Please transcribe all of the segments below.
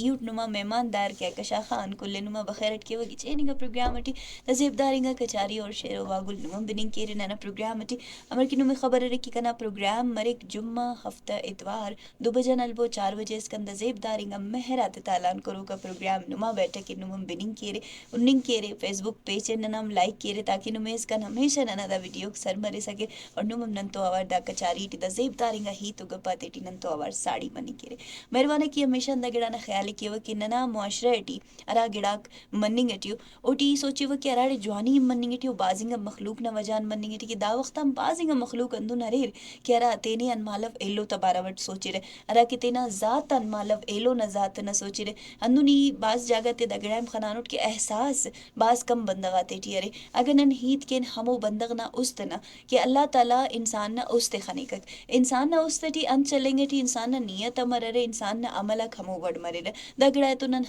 ایوٹ نما مہمان دار کیا کشا خان کل نما بخیرت کے وگی چینگا پروگرام اٹی تزیب دارنگا کچاری اور شیر و واگل نما بننگ کیرے نانا پروگرام اٹی امر کی نمی خبر رکی کنا پروگرام مرک جمعہ ہفتہ اتوار 2 بجے نلبو 4 بجے اسکند زیب دارنگا مہرات تالان کرو کا پروگرام نما بیٹھا کی نما بننگ کیرے اننگ کیرے فیس بک پیج ننام لائک کیرے تاکہ نمی اس کن ہمیشہ ننا دا ویڈیو سر مرے سکے اور نمم ننتو آوار دا کچاری ٹی دا زیب دارنگا ہی تو گپا تیٹی ننتو آوار ساڑی منی کیرے مہربانہ کی ہمیشہ اندہ گڑانا خیالی کیو کہ ننا معاشرہ اٹی ارا گڑاک مننگ اٹیو اوٹی سوچی وہ کہ اراڑے جوانی مننگ اٹیو بازنگا مخلوق نا وجان مننگ اٹی کہ دا وقتا بازنگا مخلوق اندو نریر کہ ارا تینی ان مالو ایلو تبارا وٹ سوچی رے ارا کہ تینا ذات ان مالو ایلو نا ذات نا سوچی رے اندو نی باز جاگا تے دگڑائم خنانوٹ کے احساس باز کم بندگا تیٹی ارے اگر نن ہیت کین ہمو بندگ نا استنا کہ اللہ تعالیٰ انسان نا استے خنیکک انسان نا استے ان چلیں گے ٹی انسان نا نیت مرے انسان نا عملہ کھمو وڑ مرے دگڑائے تو نن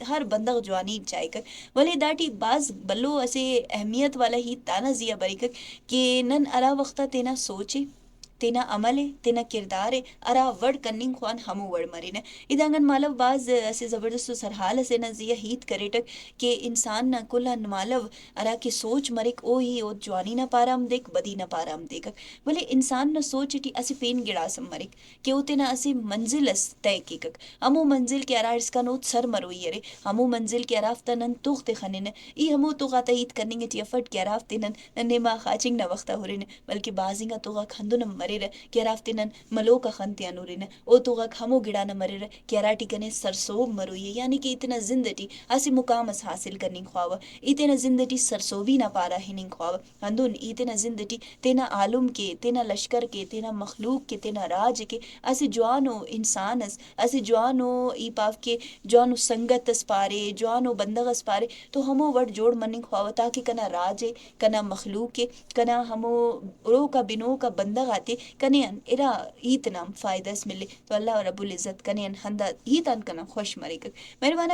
ہر بندگ جوانی چاہے کک ولی داٹی باز بلو اسے اہمیت والا ہی تانا زیا بری کک کہ نن ارا وقتا تینا سوچے تینا عملے تینا کردارے ارا وڑ کننگ خوان ہمو وڑ مرین ادانگن مالو باز اسے زبردست سرحال اسے نزیہ ہیت کریٹک کہ انسان نا کلان مالو ارا کے سوچ مرک او ہی او جوانی نا پارام دیکھ بدی نا پارام دیکھک ولی انسان نا سوچ ٹی اسے پین گڑا سم مرک کہ او تینا اسے منزل اس طے کیکک ہمو منزل کے ارا اس کا نوت سر مروئی ارے ہمو منزل کے ارافتا نن توخت خنن ای ہمو توغا تایید کرننگ ٹی افٹ کے ارافتے نن نیما خاچنگ نا وقتا ہورن بلکہ بازنگا توغا کھندن مریر کہ ارافتے نن ملو کا خنتیا نورن او توغا ہمو گڑا نا مریر کہ اراٹی کنے سرسوب مروئی یعنی کہ اتنا زندٹی اسے مقام اس حاصل کرننگ خواہ اتنا زندٹی سرسوبی نا پارا ہننگ خواہ ہندون اتنا زندٹی تینا عالم کے تینا لشکر کے تینا مخلوق کے تینا راج کے اسے جوانو انسان اسے جوانو ای پاف کے جوانو سنگت اس پارے جوانو بندغ اس پارے تو ہمو وڑ جوڑ مننگ خواہ تاکہ کنا راجے کنا مخلوق کے کنا ہمو رو کا بنو کا بندغ آتے کنے ان ارا ایت نام فائدہ اس ملے تو اللہ رب العزت کنے ان ہندہ ایتان کنا خوش مرے کک مہربانہ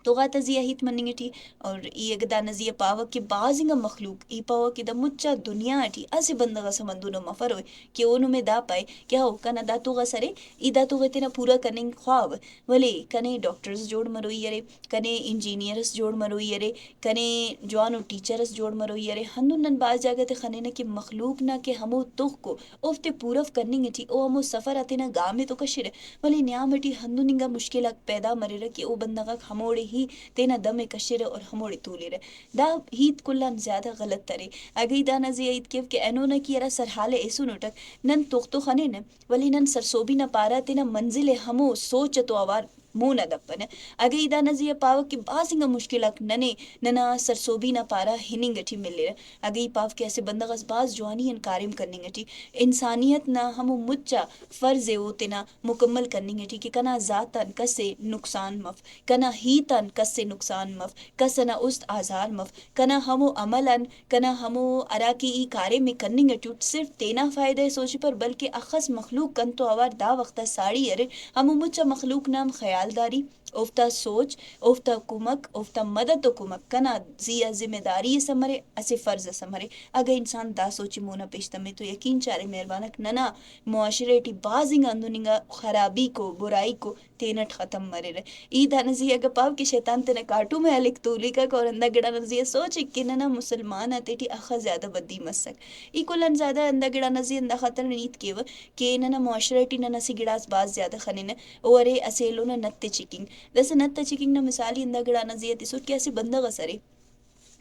تو غاتا زیہ ہیت مننگ ٹی اور ای اگدا نزیہ پاوک کے بازنگا مخلوق ای پاوک کی دا مچا دنیا ٹی اسے بندغا سمندونو مفروئے کہ اونو میں دا پائے کیا ہو کنا دا تو غا سرے ای دا تو غتینا پورا کرننگ خواہ ولی کنے ڈاکٹرز جوڑ مروئی یرے کنے انجینئرز جوڑ مروئی یرے کنے جوانو ٹیچرز جوڑ مروئی یرے ہندن نن باز جاگت خنینا کہ مخلوق نا کہ ہمو تخ کو افتے پورف کرننگ ٹی او ہمو سفر آتینا گامے تو کشر ولی نیامٹی ہندننگا مشکلات پیدا مرے رہا کہ او بندغا ہموڑے ہی تینا دم کشر اور ہموڑے طولے رہے دا ہیت کلان زیادہ غلط ترے اگئی دا نزی ایت کیو کہ اینو نا کی ارا سرحال ایسو نوٹک نن تختو خنے نا ولی نن سرسوبی نا پارا تینا منزل ہمو سوچ تو آوار مون دپن اگئی دا نزی پاو کہ بازنگا مشکلات ننا سرسوبی نا پارا ہننگ ٹی ملے اگئی پاو کہ ایسے بندغس باز جوانی ان کارم کرننگ ٹی انسانیت نا ہمو مچا فرض او تینا مکمل کرننگ ٹی کہ کنا ذاتن کسے نقصان مف کنا ہیتن کسے نقصان مف کسنا است آزار مف کنا ہمو عملن کنا ہمو اراکی ای کارے میں کرننگ ٹیوٹ صرف تینا فائدہ سوچ پر بلکہ اخص مخلوق کن تو آوار دا وقتا ساڑی ارے ہمو مچا مخلوق نام خیالداری اوفتا سوچ اوفتا کمک اوفتا مدد و کمک کنا زیا ذمہ داری سمرے اسے فرض سمرے اگر انسان دا سوچی مونا پیشتمے تو یقین چارے مہربانک ننا معاشرے ٹی بازنگا اندوننگا خرابی کو برائی کو تینٹ ختم مرے رہے ای دا نزی اگا پاو کہ شیطان تینا کاٹو میں الک تولی کا اور اندہ گڑا نزی سوچ کہ ننا مسلمان آتے ٹی اخا زیادہ بدی مسک ای کلن زیادہ اندہ گڑا نزی اندہ خطر نیت کیو کہ ننا معاشرے ٹی ننا سی گڑاس باز زیادہ خنین اوارے اسیلو نا نت چکنگ دس نت چکنگ نا مثالی اندہ گڑا نزی تی سوٹ کہ اسی بندہ غسرے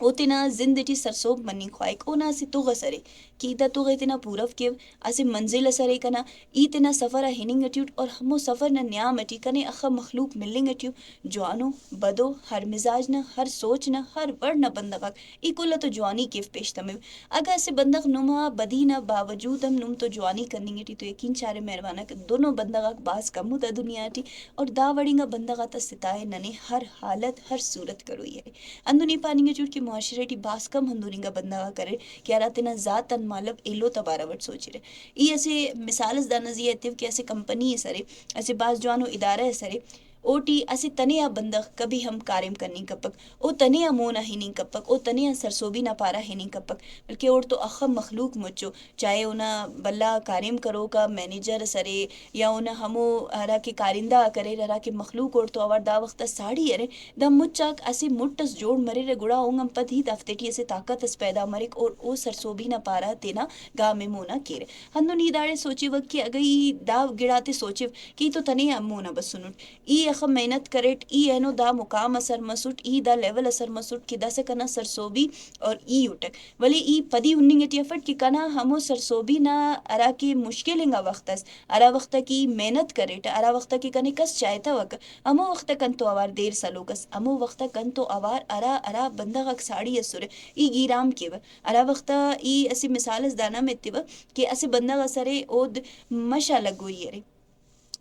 او تینا زندٹی سرسوب مننگ خواہک او نا اسی تو غسرے کی دا تو غی تینا پورف کیو اسے منزل سرے کنا ای تینا سفر ہننگ ٹیوٹ اور ہمو سفر نا نیام اٹی کنے اخا مخلوق ملنگ ٹیو جوانو بدو ہر مزاج نا ہر سوچ نا ہر ورڈ نا بندغاک ای کلا تو جوانی کیف پیشتمے اگر اسے بندغ نما بدی نا باوجود ہم نم تو جوانی کرننگ ٹی تو یقین چارے مہربانہ کہ دونوں بندغاک باز کم ہوتا دنیا ٹی اور دا وڑنگا بندغا تا ستائے ننے ہر حالت ہر صورت کروئی ہے اندونی پاننگ چوٹ کی معاشرے ٹی باز کم ہندوننگا بندغا کرے کہ اراتنا ذاتن مالب ایلو تبارا وٹ سوچی رہے ای ایسے مثال اس دا نزی ایتیو کہ ایسے کمپنی سرے ایسے باز جوانو ادارہ سرے اوٹی اسے تنیا بندغ کبھی ہم کارم کرنی کپک او تنیا مونا ہی نہیں کپک او تنیا سرسوبی نہ پارا ہی نہیں کپک بلکہ اور تو اخم مخلوق مچو چاہے اونا بلا کارم کرو کا مینیجر سرے یا اونا ہمو ہرا کے کارندہ کرے ہرا کے مخلوق اور تو اور دا وقت ساڑی ارے دا مچاک اسے مٹس جوڑ مرے رے گڑا اونگم پد ہی دفتیٹی اسے طاقت اس پیدا مرک اور او سرسوبی نہ پارا تینا گا میں مونا کیرے ہندو نیداڑے سوچی وقت کہ اگر ای دا گڑاتے سوچی کہ تو تنے مونا بسنٹ ای اخم محنت کریٹ ای اینو دا مقام اثر مسوٹ ای دا لیول اثر مسوٹ کہ دا سے کنا سرسوبی اور ای اٹک ولی ای پدی ہننگٹی افٹ کہ کنا ہمو سرسوبی نا ارا کی مشکل انگا وقت اس ارا وقت کی محنت کریٹ ارا وقت کی کنے کس چاہتا وقت امو وقت کن تو اوار دیر سلوکس امو وقت کن تو اوار ارا بندہ غک ساڑی اسور ای گیرام کیو ارا وقت ای اسی مثال اس دانا میں تیو کہ اسی بندہ غسرے اود مشا لگوئی ارے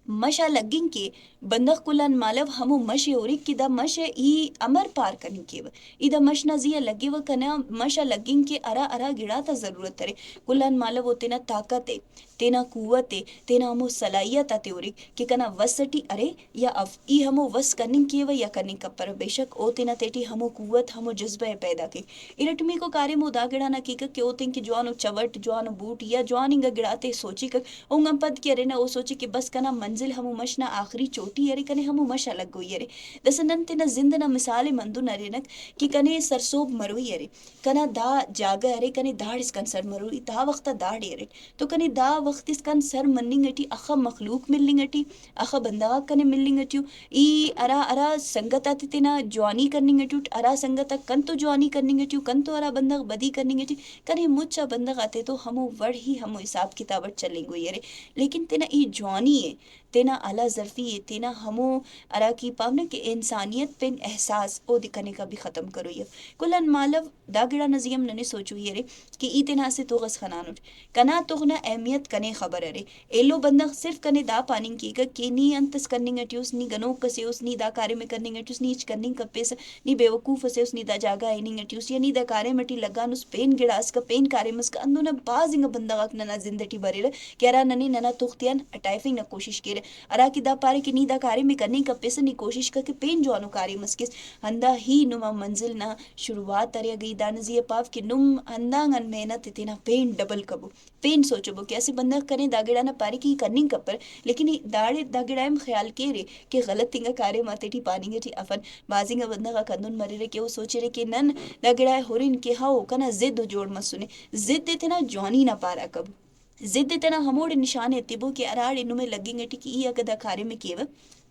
مشا لگیں کے بندغ کلان مالو ہمو مشے اوری کہ دا مشے ای امر پار کنی کیو ای دا مش نزیہ لگے و کنا مشا لگیں کے ارا گڑا تا ضرورت ترے کلان مالو و تینا طاقت ہے تینا قوت ہے تینا ہمو صلاحیت آتے اوری کہ کنا وسٹی ارے یا اف ای ہمو وس کنی کیو یا کنی کپر بے شک او تینا تیٹی ہمو قوت ہمو جذبہ پیدا کی ارٹمی کو کارے مو دا گڑا نا کی کہ او تین کہ جوانو چوٹ جوانو بوٹ یا جواننگا گڑاتے سوچی کہ اونگم پد کی ارے نا او سوچی کہ بس کنا منزل ہمو مشنا آخری چوٹی ارے کنے ہمو مشا لگ گوئی ارے دسنن تینا زندنا مثال مندو نرینک کہ کنے سرسوب مروئی ارے کنا دا جاگہ ارے کنے داڑ اس کن سر مروئی دا وقت داڑ ارے تو کنے دا وقت اس کن سر مننگ اٹی اخا مخلوق ملنگ اٹی اخا بندہ کنے ملنگ اٹیو ای ارا سنگتا تینا جوانی کرننگ اٹیو ارا سنگتا کن تو جوانی کرننگ اٹیو کن تو ارا بندہ بدی کرننگ اٹی کنے مچا بندہ آتے تو ہمو وڑ ہی ہمو حساب کتابت چلیں گوئی ارے لیکن تینا ای جوانی ہے تینا اعلیٰ ظرفی ہے تینا ہمو ارا کی پاونا کہ انسانیت پن احساس او دکھنے کا بھی ختم کرو یہ کلن مالو دا گڑا نظیم ننے سوچو یہ رے کہ ای تینا سے توغس خنانوٹ کنا تغنا اہمیت کنے خبر ارے ایلو بندغ صرف کنے دا پاننگ کی گا کہ نی انتس کرننگ اٹیوس نی گنوک کسیوس نی دا کارے میں کرننگ اٹیوس نی اچ کرننگ کپیس نی بے وقوف اسیوس نی دا جاگا ایننگ اٹیوس یا نی دا کارے مٹی لگانوس پین گڑاس کا پین کارے مس کا اندونا بازنگ بندغاک ننا زندٹی بریرے کہ ارا ننی ننا تختیان اٹائفنگ نا کوشش کرے ارا کی دا پارے کہ نی دا کارے میں کرننگ کپیس نی کوشش کر کے پین جوانو کارے مسکس ہندا ہی نما منزل نا شروعات اریا گئی دانزی پاف کہ نم ہندانگن محنت تینا پین ڈبل کبو پین سوچو بو کہ ایسے بندہ کریں داگڑا نا پاری کی کرننگ کپر لیکن داڑے داگڑائم خیال کے رے کہ غلط تنگا کارے ماتے ٹی پاننگے ٹی افن بازنگا بندہ کا کندن مرے رے کہ وہ سوچے رے کہ نن داگڑائے ہورن کہ ہاو کنا زد جوڑ مسونے زد تینا جوانی نہ پارا کبو زد تینا ہموڑے نشانے تیبو کہ اراڑے نمے لگیں گے کہ ای اگدا کارے میں کیو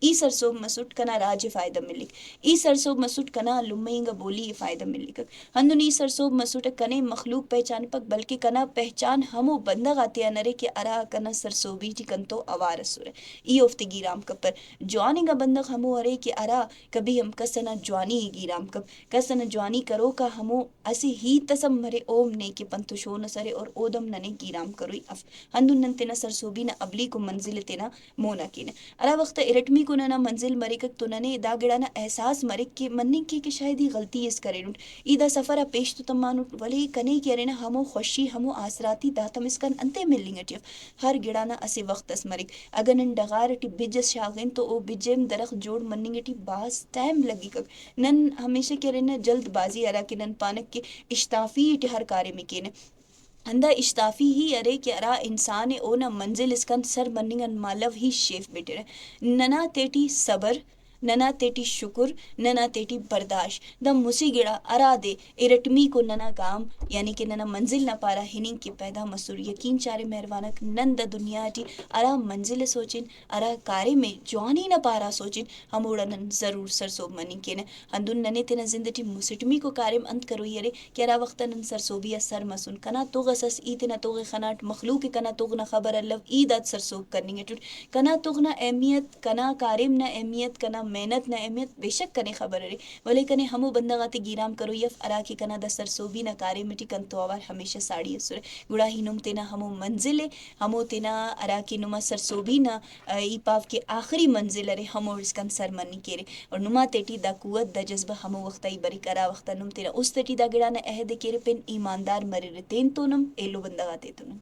ای سرسوب مسوٹ کنا راج فائدہ ملک ای سرسوب مسوٹ کنا لمینگا بولی فائدہ ملک ہندن ای سرسوب مسوٹ کنے مخلوق پہچان پک بلکہ کنا پہچان ہمو بندہ غاتے نرے کہ ارا کنا سرسوبی ٹی کنتو اوارس سورے ای افت گیرام کپر جواننگا بندہ ہمو ارے کہ ارا کبھی ہم کسنا جوانی ہی گیرام کپ کسنا جوانی کرو کا ہمو اسی ہی تسم مرے اوم نے کہ پنتو شون سرے اور اودم ننے گیرام کروئی اف ہندن نن تینا سرسوبی نا ابلی کو منزل تینا مونا کینے ارا وقت ارٹمی کو ننا منزل مرکک تو ننے دا گڑا نا احساس مرک کہ مننگ کی کہ شاید ہی غلطی اس کرے نوٹ ای دا سفرہ پیش تو تمانوٹ ولی کنے کی ارے نا ہمو خوشی ہمو آسراتی داتم اس کن انتے ملنگ اٹیف ہر گڑا نا اسے وقت اس مرک اگر نن ڈغار ٹی بجس شاغین تو او بجم درخت جوڑ مننگ ٹی باس ٹائم لگی کک نن ہمیشہ کی ارے نا جلد بازی ارا کہ نن پانک کے اشتافی ٹی ہر کارے میں کینے ہندا اشتافی ہی ارے کہ ارا انسان اونا منزل اس کن سر مننگن مالو ہی شیف بیٹے ننا تیٹی صبر ننا تیٹی شکر ننا تیٹی برداشت دا مسی گڑا ارا دے ارٹمی کو ننا گام یعنی کہ ننا منزل نہ پارا ہننگ کی پیدا مسور یقین چارے مہروانک نن دا دنیا ٹی ارا منزل سوچن ارا کارے میں جوانی نہ پارا سوچن ہموڑا نن ضرور سرسوب مننگ کینے ہندن ننے تینا زندٹی مسٹمی کو کارم انت کرو یرے کہ ارا وقتا نن سرسوبیا سر مسون کنا تو غسس ای تینا توغ خناٹ مخلوق کنا توغنا خبر اللہ ای داد سرسوب کرنی ہے کنا توغنا اہمیت کنا کارم نہ اہمیت کنا محنت نہ اہمیت بے شک کنے خبر رے ولی کنے ہمو بندغاتے گیرام کرو یف ارا کی کنا دا سرسوبی نہ کارے مٹی کن تو آوار ہمیشہ ساڑی اسرے گڑا ہی نم تینا ہمو منزل ہے ہمو تینا ارا کی نما سرسوبی نہ ای پاف کے آخری منزل رے ہمو اس کن سر منی کیرے اور نما تیٹی دا قوت دا جذبہ ہمو وقتا ہی بری کرا وقتا نم تینا اس تیٹی دا گڑا نہ عہد کیرے پن ایماندار مرے رے تین تو نم ایلو بندغاتے تو نم